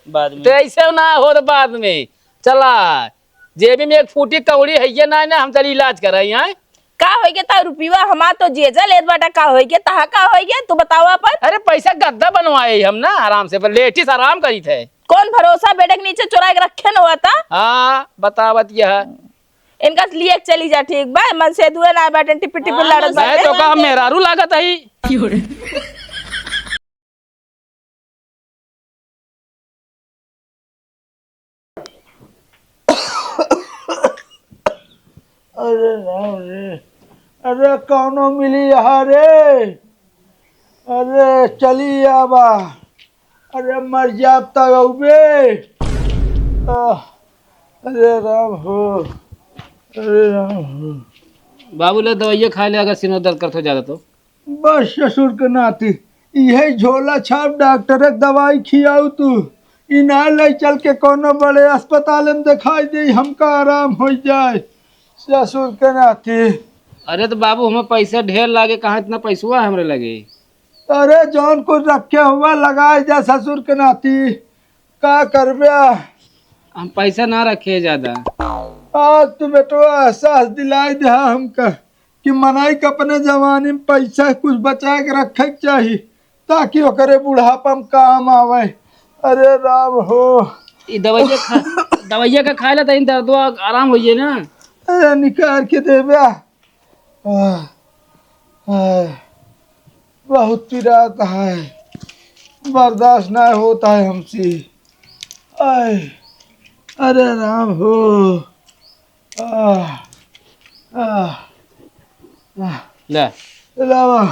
बाद में तो ऐसे ना हो तो बाद में चला जेबी में एक फूटी कौड़ी है ना हम तेरी इलाज कर रही हैं। का होई के ता रुपया हमार तो जेजा लेत बाटा का होई के तहा का होई के तू बतावा अपन। अरे पैसा गद्दा बनवाए हम ना आराम से पर लेटिस आराम करी थे। कौन भरोसा बेटे के नीचे चुरा के रखे न हुआ था। हाँ बतावत यह इनका लिए के चली जा ठीक बा मन से दुए ना बाटे टिपी टिपी लड़त मैं बाटे। तो कहा मेहरारू लागत है। अरे राम रे, अरे कौनो मिली यहाँ रे, अरे चली आबा, अरे मर जाब तबे, अरे राम हो, अरे राम हो। बाबू ले दवाइयाँ खा ले अगर सीनो दर्द करते ज्यादा तो। बस ससुर के नाती यही झोला छाप डॉक्टर दवाई खियाऊ तू इना ले चल के कोनो बड़े अस्पताल में दिखाई दे हमका आराम हो जाए ससुर के नाती। अरे तो बाबू हमें पैसा ढेर लागे कहाँ इतना पैसा हमरे लगे। अरे जौन कुछ रखे हुआ लगाए जा ससुर के नाती का करबे। हम पैसा ना रखे ज्यादा। आज तू बेटवा एहसास दिलाई दे हमका कि मनाई के अपने जवानी में पैसा कुछ बचा के रखे के चाहिए ताकि ओकरे बुढ़ापा में काम आवे। अरे राम हो, ये दवाइयाँ का खा लेता इन दर्द आराम हो ना। अरे निकाल के देबे बहुत पीड़ाता है, बर्दाश्त नहीं होता है हमसे। अरे राम हो, ले लावा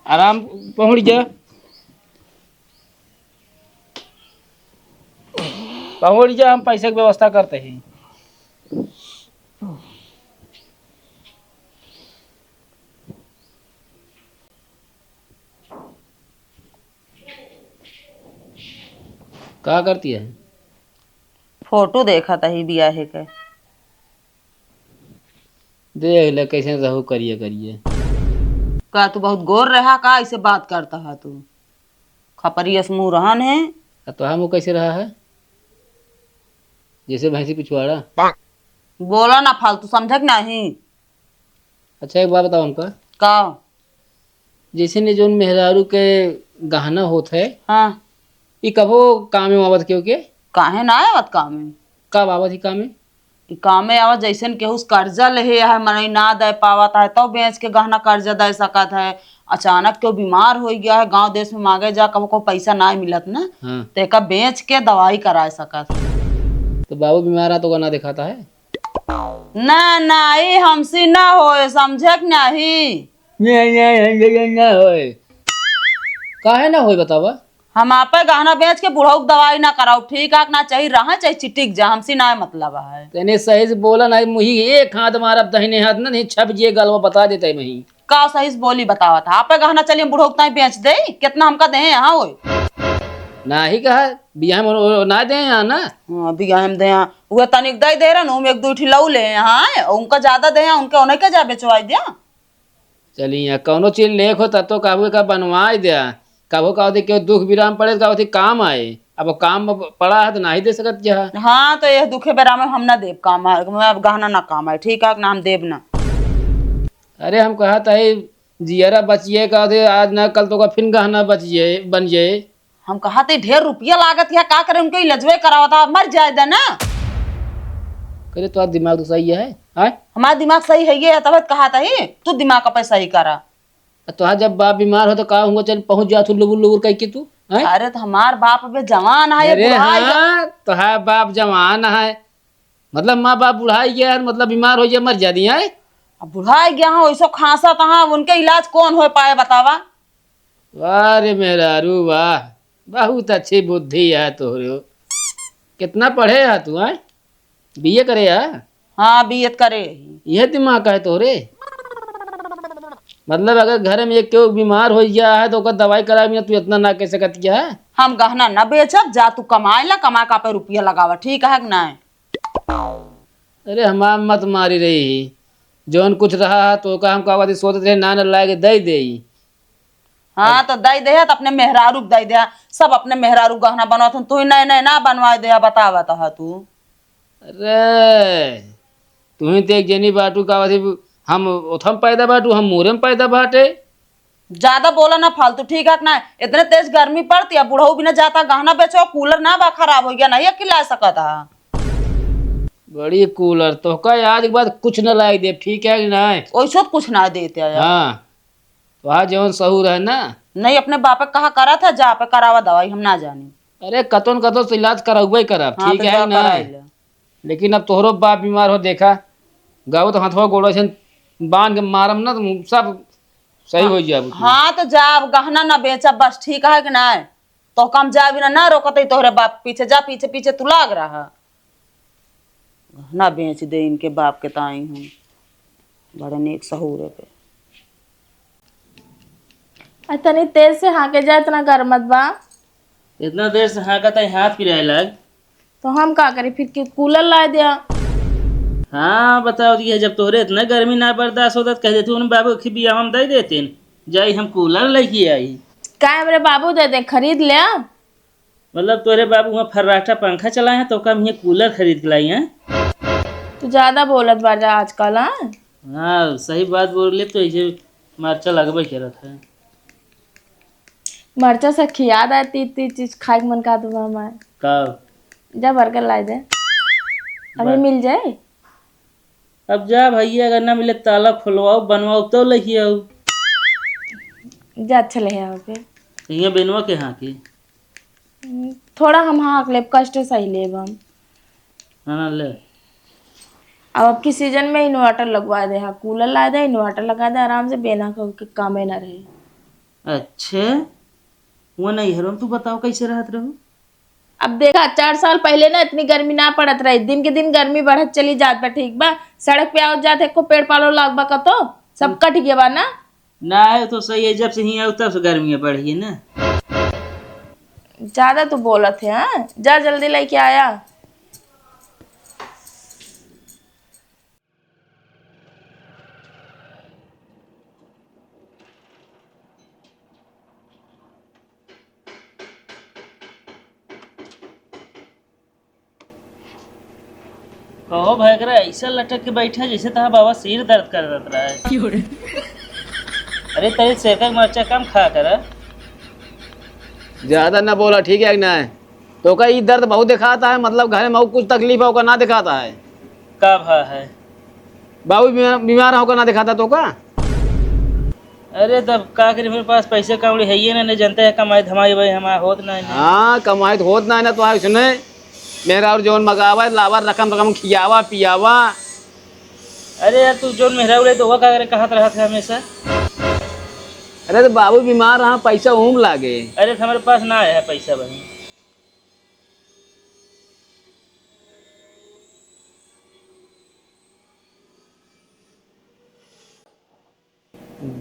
आराम पहुँच जा हम पैसे की व्यवस्था करते हैं। क्या करती है? फोटो देखा था ही बियाहे के। देख ले कैसे रहू करिए करिए। का तू बहुत गोर रहा का ऐसे बात करता है तू खपरियस मुँह रहन है। तो हम वो कैसे रहा है जैसे भैंसी पिछवाड़ा। बोला ना फालतू समझक नहीं। अच्छा एक बात बताओ हमका का जैसे ने जोन मेहरारू के गहना होत है हाँ ये कबो काम में आवत क्यों के काहे ना आवत काम में। कब आवत ही काम में? ई काम में आवत जैसन केहू से कर्जा ले है मनई ना दे पावत है तो बेच के गहना कर्जा दे सकत है। अचानक क्यों बीमार हो गया है गांव देश में मांगे जा कब को पैसा ना मिलत ना हाँ। तो एक बेच के दवाई करा सकत है। तो बाबू बीमार है तो ना दिखाता है ना ना ये हमसे ना हो समझक नहीं। काहे ना होए बतावा। हम आपे गहना बेच के बुढ़ऊ दवाई ना कराऊ ठीक है ना चाहिए रहा चाहे चिटिक जा हमसे ना मतलब है। तेने सही से बोला नहीं मुही एक हाथ मारा दाहिने हाथ ना नहीं छप जे गलवा बता देते मही का सही से बोली बतावा था आपे गहना चलिए बुढ़ऊ तक बेच दे कितना हमका दे यहाँ हो ना ही कहा बियाह में ना दे यहाँ ना। बियाह में दे वो तनिक दे दे रहा एक दो लऊ ले यहाँ उनका ज्यादा दे उनके उन्हें क्या जा बेचवाई दिया। चलिए यहाँ कौनो चीज लेख हो तब तो काबू का बनवा दिया कबो का क्यों दुख विराम पड़े तो काम आए अब वो काम पड़ा है तो ना ही दे सकत जहाँ। हाँ तो ये दुखे बेरा में हम ना देव काम गहना ना काम है ठीक है ना हम देव ना। अरे हम कहा था जियरा बचिए का आज ना कल तो का फिर गहना बन जाए। हम कहा थे ढेर रुपया लागत है का करे उनके लजवे करावा था मर जाए दे ना। करे तो आज दिमाग तो सही है हमारा दिमाग सही है ये तब कहा था ही तू दिमाग का पैसा सही करा। तो आज जब बाप बीमार हो तो कहा होगा चल पहुंच जा तू लुबुर लुबुर कह के तू। अरे तो हमार बाप अबे जवान है। अरे हाँ तो है बाप जवान है मतलब माँ बाप बुढ़ाई गया मतलब बीमार हो गया मर जा दिया है। अब बुढ़ाई गया हूँ ऐसा खांसा तहा उनके इलाज कौन हो पाए बतावा। वाह रे मेहरारू वाह बहुत अच्छी बुद्धि है तोहरे। कितना पढ़े है तू है बीए करे है? हाँ बीएत करे यह दिमाग का है तोहरे मतलब अगर घर में एक क्यों बीमार हो गया है तो दवाई करा तू इतना ना कह सकत क्या है। हम गहना न बेचब, जा तू कमाए ला, कमा का पे रुपया लगावा, ठीक है कि नहीं? अरे हमार मत मारी रही, जौन कुछ रहा तो का हम कहवा सोचते रहे ना लाए के दे दे। हाँ तो दई दे तो अपने मेहरारू दई दे, सब अपने मेहरारू गहना बनवा, तू नए नए ना बनवा दे, बतावा तो तू। अरे तू ही तो एक जनी बाटू का हम उथम पैदा बाटू, हम मुरे में पैदा बाटे। ज्यादा बोला ना फालतू, ठीक है कि नहीं? इतने तेज गर्मी पड़ती है, बुढ़ऊ भी ना जाता गहना बेचो, कूलर ना बा खराब हो गया, नहीं अकेला सकता है। बड़ी कूलर तो का आज के बाद कुछ न लायक दे, ठीक है कि नहीं? वैसे तो कुछ ना देते यार। हाँ तो आज जौन सहूर है ना, नहीं अपने बाप कहा करा था, जा पे करावा दवाई, हम ना जानी। अरे कतों कतों से इलाज करावे करब, हाँ, ठीक तो है जा कि नहीं? कराई ले। लेकिन अब तोहरो बाप बीमार हो, देखा गाँव तो हथवा गोड़ा से बांध के मारम ना तो सब सही हो जाए। हाँ तो जा, अब गहना ना बेचा बस, ठीक है कि नहीं? तो कम जा भी ना रोकते तोहरे बाप पीछे, जा पीछे पीछे तू लाग रहा। गहना बेच दे इनके बाप के ताई हूँ, बड़े नेक सहूर पे। तनी तेज से हाँके जा, इतना गर्म मत बा। इतना देर से हाँका था हाथ पिराए लग। तो हम का करी फिर कि कूलर ला दिया। हाँ बताओ दिया, जब तोहरे इतना गर्मी ना बर्दाश्त होता तो कह देते उन बाबू की बिया हम दे देते, जाई हम कूलर लेके आई। का मेरे बाबू दे दे, खरीद ले। मतलब तोरे बाबू वहाँ फर्राटा पंखा चलाए हैं तो कम ये कूलर खरीद के लाई हैं। तू ज्यादा बोलत बाजा आजकल। हाँ हाँ सही बात बोल ले, तो ऐसे मर्चा लगभग कह था। मरचा से खिया दे, ती चीज खाए के मन का दूंगा मैं। कब? जा बर्गर ला दे, अभी मिल जाए। अब जा भैया, अगर ना मिले ताला खुलवाओ बनवाओ तो लेके आओ। जा अच्छा ले आओ फिर। यहाँ बेनवा के हाँ की थोड़ा हम हाँक लेब, कष्ट सही लेब हम। हाँ ना ले। अब की सीजन में इन्वर्टर लगवा दे, हाँ कूलर ला दे, इन्वर्टर लगा दे, आराम से बेना के काम ना रहे। अच्छा वो नहीं है, तू बताओ कैसे रहत रहू? अब देखा 4 साल पहले ना इतनी गर्मी ना पड़त रही, दिन के दिन गर्मी बढ़त चली जात बा, ठीक बा? सड़क पे आओ जाते को पेड़ पालो लाग बा, तो सब कट गया बा ना। ना है तो सही है, जब से ही आऊ तब से गर्मी बढ़ी है ना। ज्यादा तू बोलत है। हाँ जा जल्दी लेके आया। कहो भैगरा ऐसा लटक के बैठा जैसे तहा बाबा सिर दर्द कर रहा है। अरे तेरे सिर का मर्चा कम खा कर। ज्यादा न बोला, ठीक है कि नहीं? तो का ये दर्द बहुत दिखाता है, मतलब घर में कुछ तकलीफ होगा ना दिखाता है? का भा है बाबू बीमार होगा ना दिखाता तो का? अरे तब का करी, मेरे पास पैसे कौड़ी है ही ना, नहीं जानते है कमाई धमाई भाई हमारा होत ना। हाँ कमाई तो होत ना तो है, सुने मेरा और जोन मगावा लावा रकम रकम खियावा पियावा। अरे यार तू जोन मेहरा उड़े तो वह का करे कहत रहा था हमेशा। अरे तो बाबू बीमार रहा, पैसा ऊम लागे। अरे तो हमारे पास ना है पैसा भाई।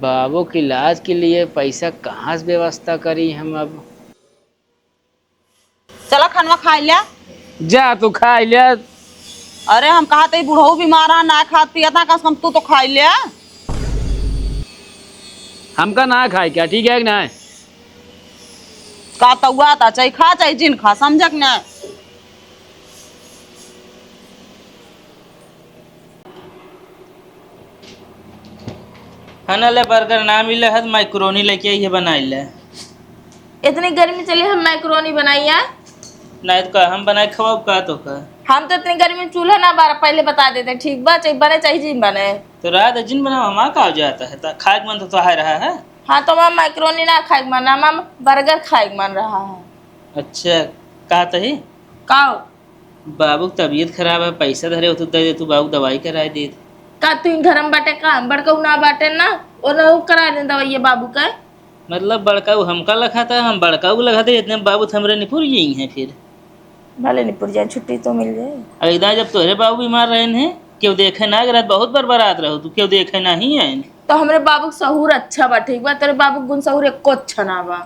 बाबू के इलाज के लिए पैसा कहाँ से व्यवस्था करी हम अब? चला खानवा खा लिया। जा तू खा लिया। अरे हम कहा थे बुढ़ऊ बीमार है, ना खात पिया था, कम तू तो खा लिया। हमका ना खाए क्या, ठीक है कि नहीं? का तौआ था, चाहे खा चाहे जिन खा, समझक ना। खाना ले बर्गर ना मिले है तो मैक्रोनी लेके आई है बनाई ले। इतनी गर्मी चली हम मैक्रोनी बनाई है। नहीं तो का हम बनाए खवाओ का तो का। हम तो इतनी गर्मी में चूल्हा ना बार पहले बता देते, ठीक बा? चाहे बने चाहे जिन बने। तो रात जिन बना हमारा का हो जाता है, तो खाए मन तो है रहा है। हाँ तो मैं मैक्रोनी ना खाए के मन रहा, मैं बर्गर खाए के मन रहा है। अच्छा कहा ही का बाबू की तबीयत खराब है, पैसा धरे हो तो दे दे, तू बाबू दवाई कराए दे। का तू घर में बाटे का हम बड़का ना बाटे ना, और ना करा दे दवाई बाबू का। मतलब बड़काऊ हमका लखा था, हम बड़काऊ लखा थे, इतने बाबू हमरे निपुर यही हैं फिर। भले निपुर जाए, छुट्टी तो मिल जाए। एकदम जब तोहरे बाबू बीमार रहे हैं क्यों देखे ना, अगर बहुत बर्बाद रहो तू क्यों देखे ना ही है। तो हमारे बाबू का सहूर अच्छा बा, ठीक बा? तेरे बाबू गुण सहूर एको अच्छा ना बा।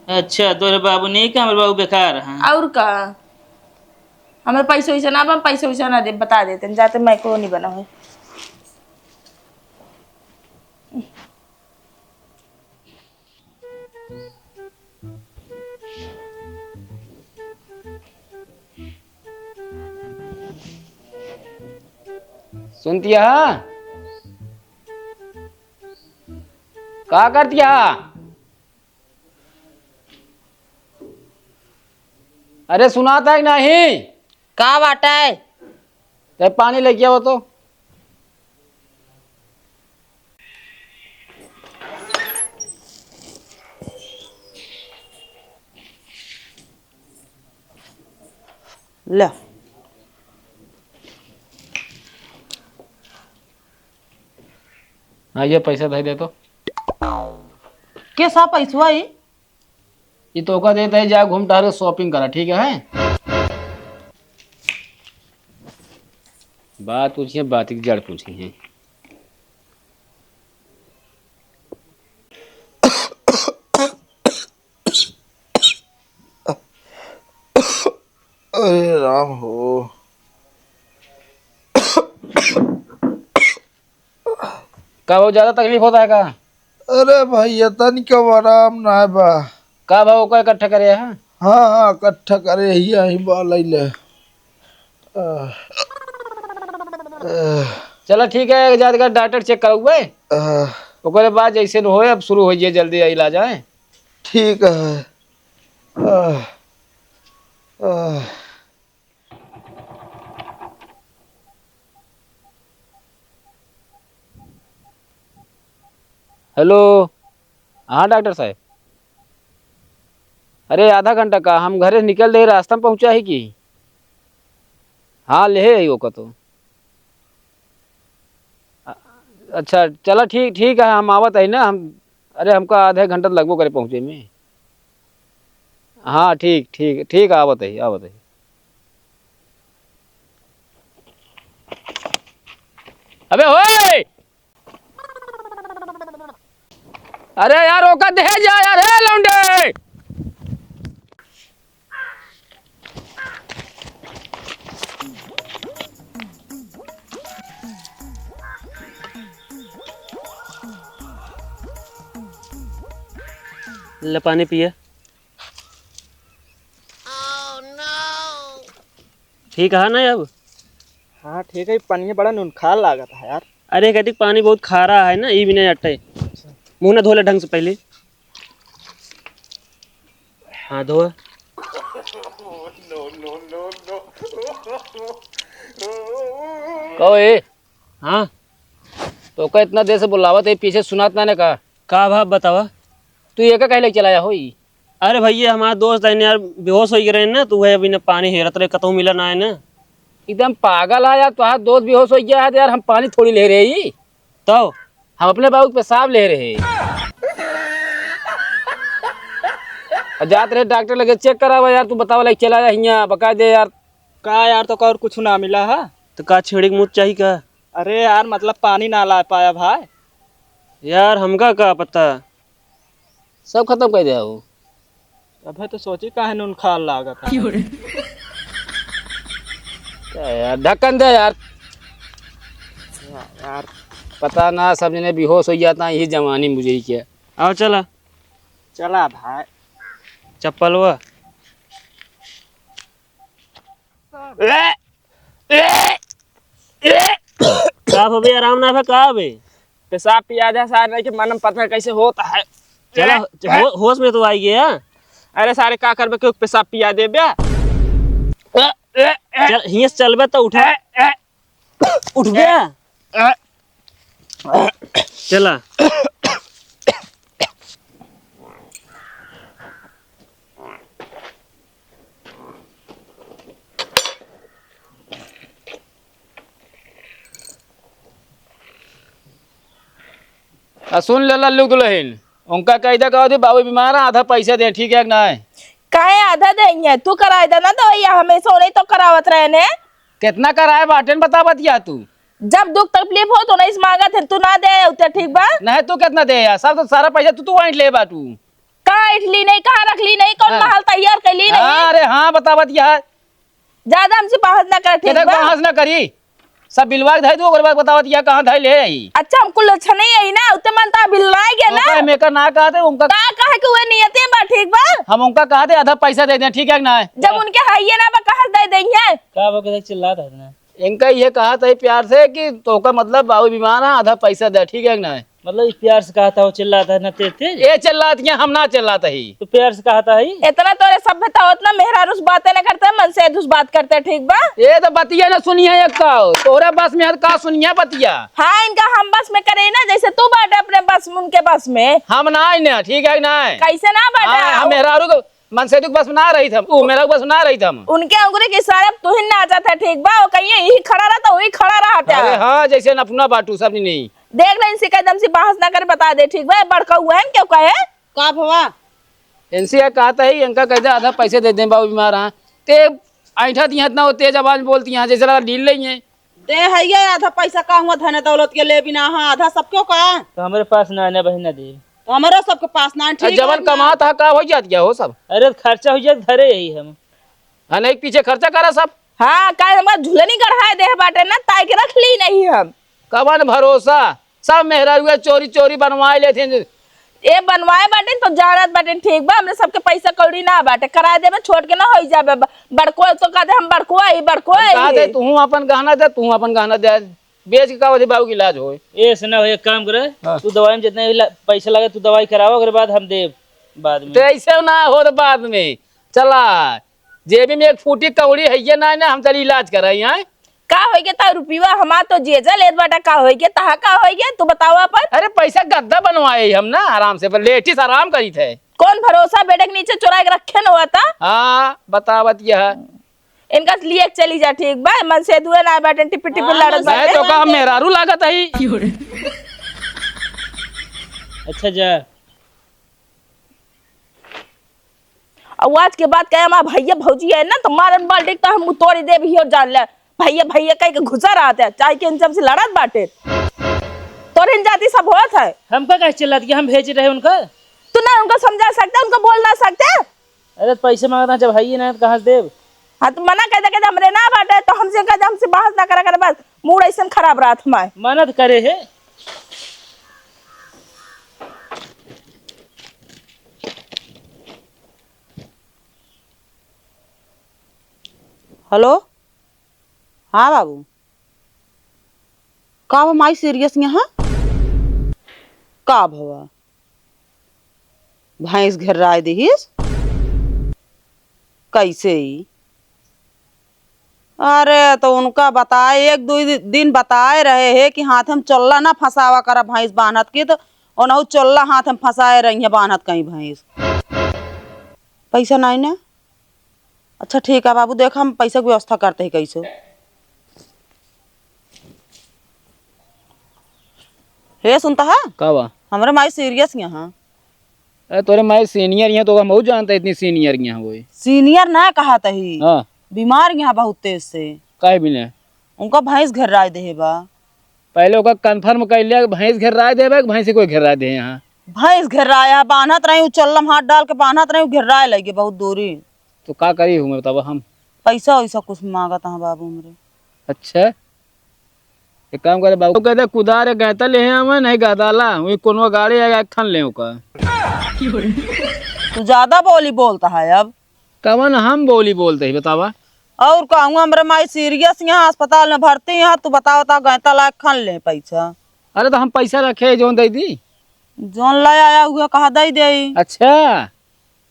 अच्छा तोरे बाबू नहीं का हमारे बाबू बेकार हैं। और का हमें पैसे वैसे ना हम पैसे वैसे ना दे बता देते जाते मैक्रो नहीं बना है। सुनतिया का करतिया? अरे सुनाता है कि नहीं? का बाटा है? ते पानी लेके आओ तो। ले हाँ ये पैसा दे तो। के सा पैसवा ही? ये तो का देता है, जा घूम टहल के शॉपिंग करा, ठीक है? बात पूछिए, बात की जड़ पूछिए। अरे राम हो। का बहुत ज्यादा तकलीफ होता है का? अरे भाई तनिक आराम ना है बा। का भाव का इकट्ठा करे है? हाँ हाँ इकट्ठा करे ही आई बाल ले। चलो ठीक है, जाकर डॉक्टर चेक कराऊंगे, ओकरे बाद जैसे न होए अब शुरू हो जाए, जल्दी इलाज आए। ठीक है। हेलो, हाँ डॉक्टर साहब। अरे आधा घंटा का हम घरे निकल दे, रास्ता में पहुंचा है कि? हाँ ले आई वो का तो। अच्छा चलो ठीक ठीक है, हम आवत है ना हम। अरे हमका आधे घंटा लगभग करे पहुँचे में। हाँ ठीक ठीक ठीक, आवत है आवत है। अबे ओए, अरे यार ओका दे जा यार, हे लौंडे। ले पानी पिए। ठीक है ना अब? हाँ ठीक है, पानी बड़ा नुनखार लागत है यार। अरे कहती पानी बहुत खारा है ना, ये भी नहीं अटे। मुंह ना धो ले ढंग से पहले। हाँ धो। कहो ए, हाँ तो का इतना देर से बुलावत है, पीछे सुनात ना ने का भाव बतावा। तू ये का कहले चलाया हो? अरे भैया हमारा दोस्त है यार, बेहोश हो गए ना, तो वह अभी ना पानी हेरत रहे, कतहु मिला ना है ना। एकदम पागल है यार, तुम्हारा दोस्त बेहोश हो गया है तो यार हम पानी थोड़ी ले रहे ही। तो हम अपने बाबू के पेशाब ले रहे। और जाते रहे डॉक्टर लगे चेक करावा यार, तू बतावा लाइक चलाया हियाँ बका दे यार। का यार तो का और कुछ ना मिला है? तो का छेड़ी के मुँह चाहिए का? अरे यार मतलब पानी ना ला पाया भाई। यार हमका का पता। सब खत्म कर दिया वो। अबे तो सोची काहे नुनखार लागत है। क्या यार, ढक्कन दे यार। यार पता ना सब जने बेहोश हो जाता है, यही जवानी मुझे ही क्या। आओ चला चला भाई। चप्पल हुआ। का भाभी आराम ना का बे? पेशाब पिया जा सारे के मन पता कैसे होता है। चला होश में तो आई गया। अरे सारे का करबे के पेशाब पिया दे बे। चल हियां से चलबे तो उठा उठ गया। चला सुन ले लल्लू दुल्हन, उनका कह दे कहो बाबू बीमार है, आधा पैसा दे, ठीक है कि नहीं? काहे आधा देंगे तू कराए देना तो भैया हमेशा उन्हें तो करावत रहे ने। कितना कराए बाटन बता बतिया तू। जब दुख तकलीफ हो तो नहीं मांगा थे, तू ना दे उते ठीक बा। नहीं तू कितना दे यार, सब तो सारा पैसा तू वाइट ले बा तू। कहाँ इटली नहीं, कहाँ रखली नहीं, कौन हाँ। महल तैयार कैली नहीं। अरे हाँ बतावत यार, ज्यादा हमसे बहस ना कर, ठीक केतक बा? बहस ना करी, सब बिलवा धई दो, ओकर बाद बतावत या कहां धई ले आई। अच्छा हमको लक्षण नहीं आई ना, उतने मन ता बिल्लाए गया ना। ओके मेकर ना कहते उनका, का कहे कि वो नियते बा, ठीक बा? हम उनका कहते आधा पैसा दे दें, ठीक है कि ना। जब उनके हाइये ना बा कहा दे देंगे। का वो के चिल्ला था ना, इनका ये कहा था प्यार से कि तो का मतलब बाबू बीमार है, आधा पैसा दे, ठीक है कि ना। मतलब इस प्यार से कहा था, वो चिल्ला था ना तेज तेज, ये चिल्लाती हम ना चिल्लाता ही। तो प्यार से कहा था ही। इतना तोरे सभ्यता होत ना, मेहरारूस बातें ना करते, मन से दूस बात करते, ठीक बा? ये तो बतिया ना सुनिए एक का, तोरे बस में है का सुनिए बतिया। हाँ इनका हम बस में करे ना, जैसे तू बाटे अपने बस में उनके बस में, हम ना आई ना, ठीक है कि ना। कैसे ना बाटा? हम मेहरारू को मन से बस में ना रही थम, वो मेरा बस में ना रही थम। उनके अंगूरी के इशारे पे तू ही नाचा था, ठीक बा? वो कहिए यही खड़ा रहता, वही खड़ा रहा अरे था। हाँ जैसे नपना बाटू सब नहीं। देख ले इनसे कदम से बहस ना कर, बता दे, ठीक बा? बड़का हुआ है क्यों कहे? का भवा इनसे यह कहता ही, इनका कहते आधा पैसे दे दें बाबू बीमार हैं, ते ऐठा दिया इतना तेज आवाज बोलती हैं जैसे लगा ढील रही हैं। दे है ये आधा पैसा का हुआ धन दौलत के ले बिना, हाँ आधा सब क्यों का, तो हमारे पास ना आने बहना दे। तो हमारा सबके पास ना ठीक जबन कमा था का हो जाती है हो सब, अरे तो खर्चा हो जाए धरे यही हम। नहीं पीछे खर्चा करा सब, हाँ का हमारा झूलनी गढ़ाए दे बाटे ना, ताई के रख ली नहीं हम। कबन भरोसा, सब मेहरारू चोरी चोरी बनवाए लेते हैं। ए बनवाए बाटे तो जानत बाटे, ठीक बा? हमने सबके पैसा कौड़ी ना बाटे, कराए देबे, छोड़ के ना हो जाबे। बड़को तो कहते हम बड़को आई, बड़को कहा दे आई। तू अपन गहना दे, तू अपन गहना दे, बेच के का होती बाबू की इलाज हो। ऐसे ना हो, एक काम करे, तू दवाई में जितना भी पैसा लगे तू दवाई कराओ, अगर बाद हम दे बाद में। तो ऐसे ना हो तो बाद में चला जेबी में एक फूटी कौड़ी है ये ना, हम तेरी इलाज कराई हैं। का होई के ता रुपीवा हमार तो जेजा लेत बाटा, का होई के तहा का होई के तू बताओ अपन। अरे पैसा गद्दा बनवाए हम ना आराम से, पर लेटीस आराम करी थे। कौन भरोसा बेटे के नीचे चुरा के रखे न हुआ था? हाँ बतावत यह इनका लिए चली जा, ठीक बा? मन से दुए ना बाटे, टिपी टिपी लड़त है बाटे। तो का मेहरारू लागत है। अच्छा जा, और आज के बाद कहे हमारा भैया भौजी है ना, तो मारन बाल्टी तो हम तोड़ी दे भी हो जान ले। भैया भैया कह के घुसा रहा था, चाहे के इनसे हमसे लड़त बाटे, तोरे इन जाति सब होत है। हमका कैसे चिल्ला दिया, हम भेज रहे उनका। तू ना उनको समझा सकता, उनको बोल ना सकते? अरे तो पैसे मांगता जब भाई ना तो कहाँ से देव। हाँ तो मना कहते हमरे ना बाटे, तो हमसे कहते हमसे बहस ना करा करे, बस मूड ऐसा खराब रहा हमारे। मना तो करे है। हेलो हाँ बाबू, का माई सीरियस यहाँ का भवा भैंस घर राय दीस कैसे ही? अरे तो उनका बताए, एक दो दिन बताए रहे हैं कि हाथ हम चल्ला ना फंसावा करा भैंस बान्हत की, तो उन्हों चल्ला हाथ हम फंसाए रही है बान्हत कहीं भैंस। पैसा नहीं ना? अच्छा ठीक है बाबू, देख हम पैसा की व्यवस्था करते हैं कैसे। हे सुनता है कब हमारे माई सीरियस यहाँ। अरे तोरे मैं सीनियर यहाँ तो हम बहुत जानता इतनी सीनियर यहाँ वो। सीनियर ना कहा तही, हाँ बीमार यहाँ बहुत तेज से, काहे बिना उनका भैंस घर राय दे बा। पहले ओका कंफर्म कर लिया कि भैंस घर राय देबे कि भैंस कोई घर राय दे यहाँ। भैंस घर राय बान्हत रही, चल्लम हाथ डाल के बान्हत रही, घर राय लगे बहुत दूरी। तो का करी हूँ मैं बतावा हम। पैसा वैसा कुछ मांगता है बाबू मेरे। अच्छा एक काम करे बाबू कहते कुदार गैता ले हमें नहीं गादाला वही कोनो गाड़ी आएगा खन ले का। तू ज्यादा बोली बोलता है अब। कवन हम बोली बोलते ही बतावा। और कहूँगा हमारे माई सीरियस यहाँ अस्पताल में भर्ती यहाँ, तू बताओ ता गैता लायक खन ले पैसा। अरे तो हम पैसा रखे जो दे दी। जोन ले आया हुआ कहा दे दे। अच्छा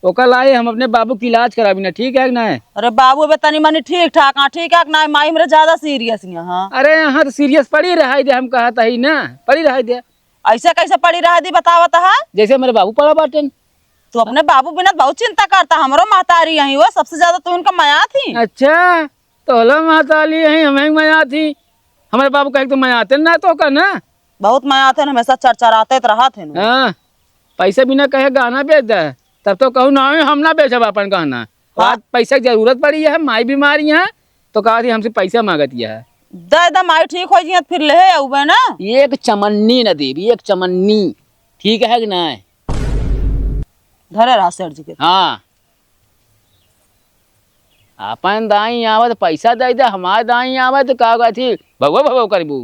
ओकर लाए हम अपने बाबू की इलाज कराबी ना, ठीक है कि नहीं? अरे बाबू बे तनी मनी ठीक ठाक, हाँ ठीक है कि नहीं? माई मेरे ज्यादा सीरियस यहाँ। अरे यहाँ तो सीरियस पड़ी रहा दे, हम कहा था ही ना पड़ी रहा दे। ऐसे कैसे पड़ी रह दी बतावत है? जैसे मेरे बाबू पड़ा बाटन। तू अपने बाबू बिना बहुत चिंता करता, हमरो महतारी यही वो सबसे ज्यादा तू उनका माया थी। अच्छा तो हलो माताली यही हमें माया थी, हमारे बाबू कहे तो माया आते ना तो का ना बहुत माया थे, हमेशा चरचराते रहा थे ना। हाँ पैसा बिना कहे गहना बेच दे तब तो कहूँ ना हम ना बेचब अपन गहना। बात पैसा की जरूरत पड़ी है, माई बीमारी है तो कहा थी हमसे पैसा मांगत है। दे दे माई ठीक हो जी फिर ले आऊबे ना। एक चमन्नी न देवी, एक चमन्नी, ठीक है कि नहीं? धरे रहा सेठ जी के। हाँ अपन दाई आवत पैसा दे दे, हमारे दाई आवत का थी भगवा भगव करबू।